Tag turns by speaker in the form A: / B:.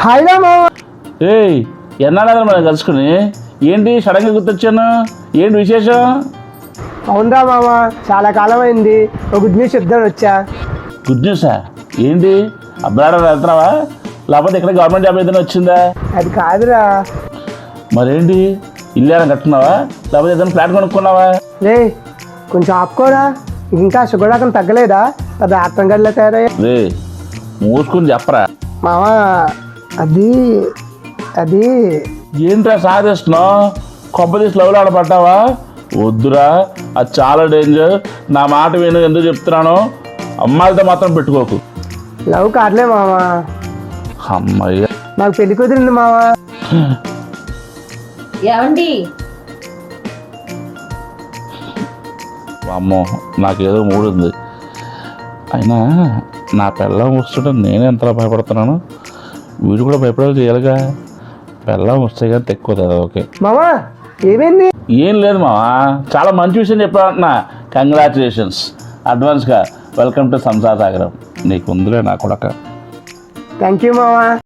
A: హాయిగా మామ.
B: ఏయ్ ఎన్నాళ్ళ మనం కలుసుకుని ఏంటి సడన్గా గుర్తొచ్చాను? ఏంటి విశేషం?
A: అవునరా మామ, చాలా కాలం అయింది. ఒక గుడ్ న్యూస్ చెప్దాని వచ్చా.
B: గుడ్ న్యూసా? ఏంటి అబ్రాడ్ వెళ్తున్నావా లేకపోతే ఇక్కడ గవర్నమెంట్ జాబ్ ఏదైనా వచ్చిందా?
A: అది కాదురా.
B: మరేంటి ఇల్లు ఏమైనా కట్టుకున్నావా లేకపోతే ఏదైనా ఫ్లాట్ కొనుక్కున్నావా?
A: రే కొంచెం ఆపుకోరా, ఇంకా షుగర్ తగ్గలేదా? పెద్ద ఆత్రం గడిలో తయారయ్యా.
B: రే మూసుకుని చెప్పరా.
A: మామ అది అది
B: ఏంట్రా సాధిస్తున్నావు? కొంపదీసి లవ్లో ఆడపడ్డావా? వద్దురా, అది చాలా డేంజర్. నా మాట విను, ఎందుకు చెప్తున్నాను, అమ్మాయిలతో మాత్రం పెట్టుకోకు.
A: లవ్ కాదులే మామ,
B: అమ్మాయి
A: నాకు పెళ్లి కుదిరింది మామ.
C: ఏమండి?
B: అమ్మో నాకేదో మూడు ఉంది. అయినా నా పెళ్ళం వస్తుంటే నేను ఎంతలా భయపడుతున్నాను, వీడు కూడా భయపడాలి చేయాలిగా. పెళ్ళం వస్తే కానీ తెక్కువ కదా. ఓకే
A: మామ ఏమైంది?
B: ఏం లేదు మావా, చాలా మంచి విషయం చెప్పామంటున్నా. కంగ్రాచులేషన్స్ అడ్వాన్స్గా. వెల్కమ్ టు సంసార సాగరం. నీకు ఉందిలే నా కొడక.
A: థ్యాంక్ యూ మామ.